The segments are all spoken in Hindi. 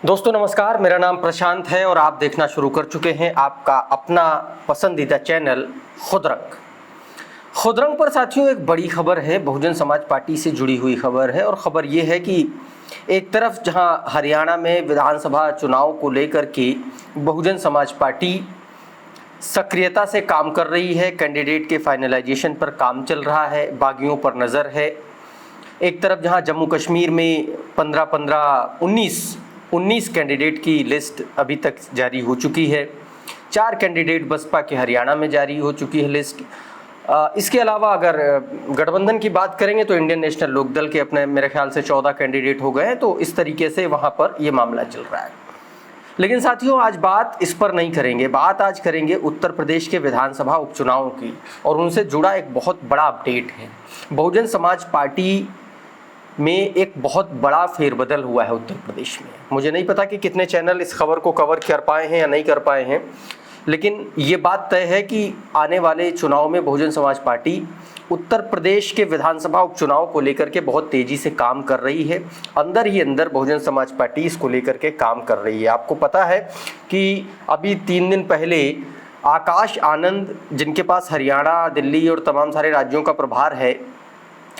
दोस्तों नमस्कार, मेरा नाम प्रशांत है और आप देखना शुरू कर चुके हैं आपका अपना पसंदीदा चैनल खुदरंग। खुदरंग पर साथियों एक बड़ी खबर है, बहुजन समाज पार्टी से जुड़ी हुई खबर है। और ख़बर ये है कि एक तरफ जहां हरियाणा में विधानसभा चुनाव को लेकर के बहुजन समाज पार्टी सक्रियता से काम कर रही है, कैंडिडेट के फाइनलाइजेशन पर काम चल रहा है, बागियों पर नज़र है। एक तरफ जहां जम्मू कश्मीर में 19 कैंडिडेट की लिस्ट अभी तक जारी हो चुकी है, 4 कैंडिडेट बसपा के हरियाणा में जारी हो चुकी है लिस्ट। इसके अलावा अगर गठबंधन की बात करेंगे तो इंडियन नेशनल लोकदल के अपने मेरे ख्याल से 14 कैंडिडेट हो गए हैं। तो इस तरीके से वहाँ पर ये मामला चल रहा है। लेकिन साथियों आज बात इस पर नहीं करेंगे, बात आज करेंगे उत्तर प्रदेश के विधानसभा उपचुनावों की, और उनसे जुड़ा एक बहुत बड़ा अपडेट है। बहुजन समाज पार्टी में एक बहुत बड़ा फेरबदल हुआ है उत्तर प्रदेश में। मुझे नहीं पता कि कितने चैनल इस खबर को कवर कर पाए हैं या नहीं कर पाए हैं, लेकिन ये बात तय है कि आने वाले चुनाव में बहुजन समाज पार्टी उत्तर प्रदेश के विधानसभा उपचुनाव को लेकर के बहुत तेज़ी से काम कर रही है। अंदर ही अंदर बहुजन समाज पार्टी इसको लेकर के काम कर रही है। आपको पता है कि अभी 3 दिन पहले आकाश आनंद, जिनके पास हरियाणा, दिल्ली और तमाम सारे राज्यों का प्रभार है,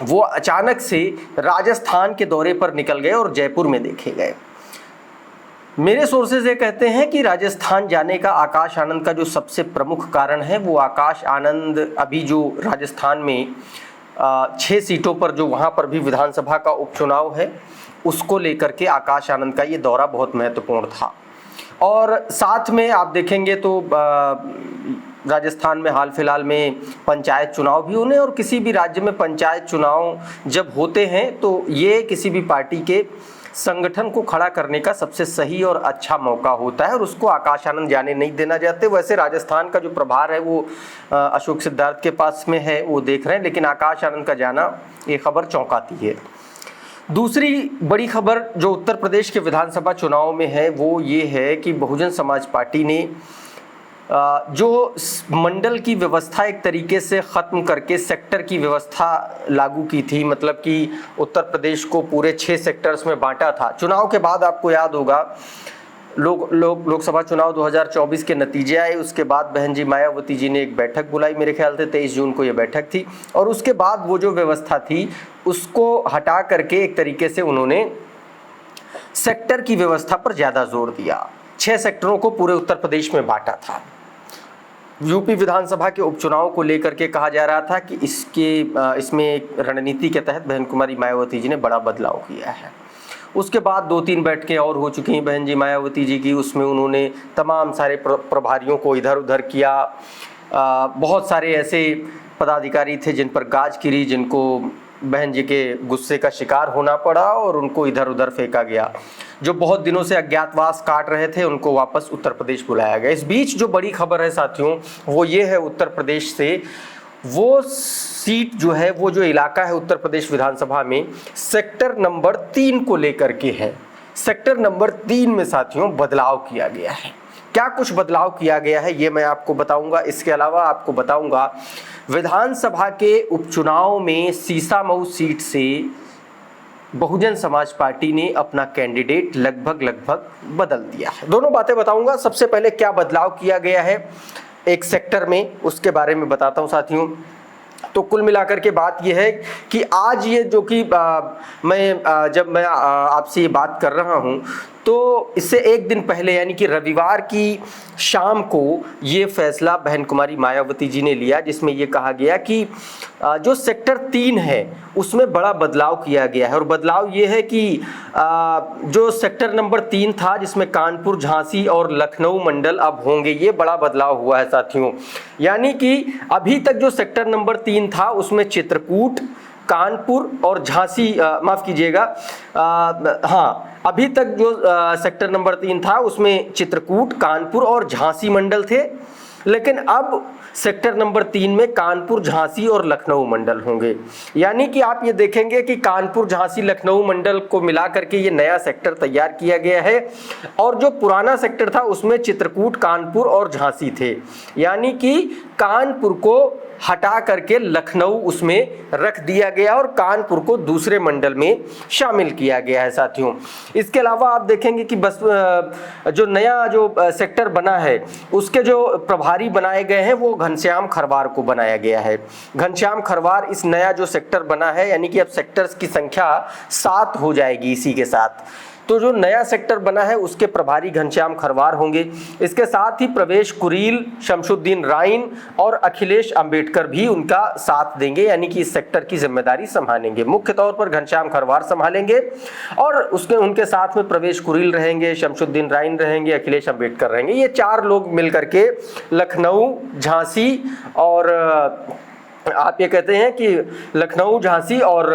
वो अचानक से राजस्थान के दौरे पर निकल गए और जयपुर में देखे गए। मेरे सोर्सेज ये कहते हैं कि राजस्थान जाने का आकाश आनंद का जो सबसे प्रमुख कारण है, वो आकाश आनंद अभी जो राजस्थान में 6 सीटों पर जो वहाँ पर भी विधानसभा का उपचुनाव है, उसको लेकर के आकाश आनंद का ये दौरा बहुत महत्वपूर्ण था। और साथ में आप देखेंगे तो राजस्थान में हाल फिलहाल में पंचायत चुनाव भी होने, और किसी भी राज्य में पंचायत चुनाव जब होते हैं तो ये किसी भी पार्टी के संगठन को खड़ा करने का सबसे सही और अच्छा मौका होता है, और उसको आकाश आनंद जाने नहीं देना चाहते। वैसे राजस्थान का जो प्रभार है वो अशोक सिद्धार्थ के पास में है, वो देख रहे हैं, लेकिन आकाश आनंद का जाना ये खबर चौंकाती है। दूसरी बड़ी खबर जो उत्तर प्रदेश के विधानसभा चुनाव में है वो ये है कि बहुजन समाज पार्टी ने जो मंडल की व्यवस्था एक तरीके से ख़त्म करके सेक्टर की व्यवस्था लागू की थी, मतलब कि उत्तर प्रदेश को पूरे 6 सेक्टर्स में बांटा था। चुनाव के बाद आपको याद होगा लोकसभा चुनाव 2024 के नतीजे आए, उसके बाद बहन जी मायावती जी ने एक बैठक बुलाई, मेरे ख्याल से 23 जून को ये बैठक थी, और उसके बाद वो जो व्यवस्था थी उसको हटा करके एक तरीके से उन्होंने सेक्टर की व्यवस्था पर ज़्यादा जोर दिया। 6 सेक्टरों को पूरे उत्तर प्रदेश में बांटा था। यूपी विधानसभा के उपचुनाव को लेकर के कहा जा रहा था कि इसमें एक रणनीति के तहत बहन कुमारी मायावती जी ने बड़ा बदलाव किया है। उसके बाद 2-3 बैठकें और हो चुकी हैं बहन जी मायावती जी की, उसमें उन्होंने तमाम सारे प्रभारियों को इधर उधर किया। बहुत सारे ऐसे पदाधिकारी थे जिन पर गाज गिरी, जिनको बहन जी के गुस्से का शिकार होना पड़ा और उनको इधर उधर फेंका गया। जो बहुत दिनों से अज्ञातवास काट रहे थे उनको वापस उत्तर प्रदेश बुलाया गया। इस बीच जो बड़ी खबर है साथियों वो ये है, उत्तर प्रदेश से वो सीट जो है, वो जो इलाका है उत्तर प्रदेश विधानसभा में सेक्टर नंबर 3 को लेकर के है। सेक्टर नंबर 3 में साथियों बदलाव किया गया है। क्या कुछ बदलाव किया गया है ये मैं आपको बताऊंगा। इसके अलावा आपको बताऊंगा विधानसभा के उपचुनाव में सीसामऊ सीट से बहुजन समाज पार्टी ने अपना कैंडिडेट लगभग बदल दिया है। दोनों बातें बताऊंगा। सबसे पहले क्या बदलाव किया गया है एक सेक्टर में, उसके बारे में बताता हूं साथियों। तो कुल मिलाकर के बात यह है कि आज ये जो कि जब मैं आपसे ये बात कर रहा हूं तो इससे एक दिन पहले यानी कि रविवार की शाम को ये फैसला बहन कुमारी मायावती जी ने लिया, जिसमें ये कहा गया कि जो सेक्टर 3 है उसमें बड़ा बदलाव किया गया है। और बदलाव ये है कि जो सेक्टर नंबर 3 था जिसमें कानपुर, झांसी और लखनऊ मंडल अब होंगे, ये बड़ा बदलाव हुआ है साथियों। यानी कि अभी तक जो सेक्टर नंबर 3 था उसमें चित्रकूट, कानपुर और झांसी, माफ़ कीजिएगा, हाँ, अभी तक जो सेक्टर नंबर 3 था उसमें चित्रकूट, कानपुर और झांसी मंडल थे, लेकिन अब सेक्टर नंबर 3 में कानपुर, झांसी और लखनऊ मंडल होंगे। यानी कि आप ये देखेंगे कि कानपुर, झांसी, लखनऊ मंडल को मिला करके ये नया सेक्टर तैयार किया गया है, और जो पुराना सेक्टर था उसमें चित्रकूट, कानपुर और झांसी थे। यानी कि कानपुर को हटा करके लखनऊ उसमें रख दिया गया और कानपुर को दूसरे मंडल में शामिल किया गया है साथियों। इसके अलावा आप देखेंगे कि बस जो नया जो सेक्टर बना है उसके जो प्रभारी बनाए गए हैं वो घनश्याम खरवार को बनाया गया है। घनश्याम खरवार इस नया जो सेक्टर बना है, यानी कि अब सेक्टर्स की संख्या 7 हो जाएगी इसी के साथ। तो जो नया सेक्टर बना है उसके प्रभारी घनश्याम खरवार होंगे। इसके साथ ही प्रवेश कुरील, शमशुद्दीन राइन और अखिलेश अंबेडकर भी उनका साथ देंगे, यानी कि इस सेक्टर की जिम्मेदारी संभालेंगे। मुख्य तौर पर घनश्याम खरवार संभालेंगे और उसके उनके साथ में प्रवेश कुरील रहेंगे, शमशुद्दीन राइन रहेंगे, अखिलेश अंबेडकर रहेंगे। ये 4 लोग मिलकर के लखनऊ, झांसी और आप ये कहते हैं कि लखनऊ, झांसी और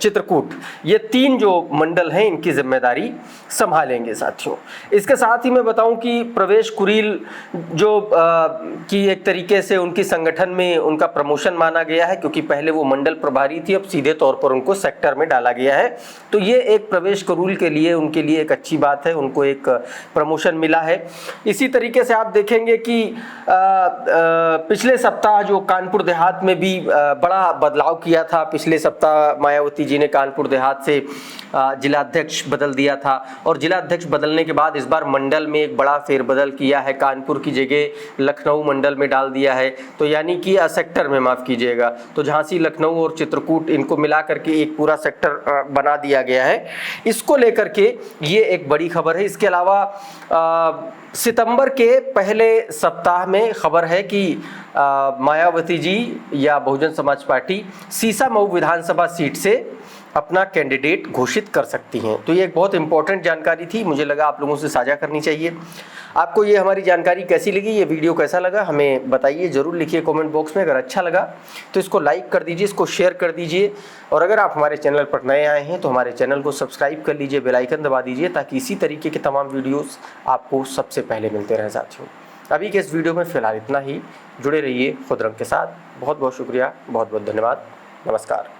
चित्रकूट, ये 3 जो मंडल हैं इनकी जिम्मेदारी संभालेंगे साथियों। इसके साथ ही मैं बताऊं कि प्रवेश कुरील जो कि एक तरीके से उनकी संगठन में उनका प्रमोशन माना गया है, क्योंकि पहले वो मंडल प्रभारी थी, अब सीधे तौर पर उनको सेक्टर में डाला गया है। तो ये एक प्रवेश कुरील के लिए उनके लिए एक अच्छी बात है, उनको एक प्रमोशन मिला है। इसी तरीके से आप देखेंगे कि पिछले सप्ताह जो कानपुर देहात में भी बड़ा बदलाव किया था। पिछले सप्ताह मायावती जी ने कानपुर देहात से जिला अध्यक्ष बदल दिया था और जिला अध्यक्ष बदलने के बाद इस बार मंडल में एक बड़ा फेरबदल किया है। कानपुर की जगह लखनऊ मंडल में डाल दिया है, तो यानी कि सेक्टर में, माफ़ कीजिएगा, तो झांसी, लखनऊ और चित्रकूट इनको मिला करके एक पूरा सेक्टर बना दिया गया है। इसको लेकर के ये एक बड़ी खबर है। इसके अलावा सितंबर के पहले सप्ताह में खबर है कि मायावती जी या बहुजन समाज पार्टी सीसामऊ विधानसभा सीट से अपना कैंडिडेट घोषित कर सकती हैं। तो ये एक बहुत इंपॉर्टेंट जानकारी थी, मुझे लगा आप लोगों से साझा करनी चाहिए। आपको ये हमारी जानकारी कैसी लगी, ये वीडियो कैसा लगा, हमें बताइए, ज़रूर लिखिए कमेंट बॉक्स में। अगर अच्छा लगा तो इसको लाइक कर दीजिए, इसको शेयर कर दीजिए, और अगर आप हमारे चैनल पर नए आए हैं तो हमारे चैनल को सब्सक्राइब कर लीजिए, बेल आइकन दबा दीजिए, ताकि इसी तरीके के तमाम वीडियोज़ आपको सबसे पहले मिलते रहें साथियों। अभी के इस वीडियो में फ़िलहाल इतना ही। जुड़े रहिए खुदरंग के साथ। बहुत बहुत शुक्रिया, बहुत बहुत धन्यवाद, नमस्कार।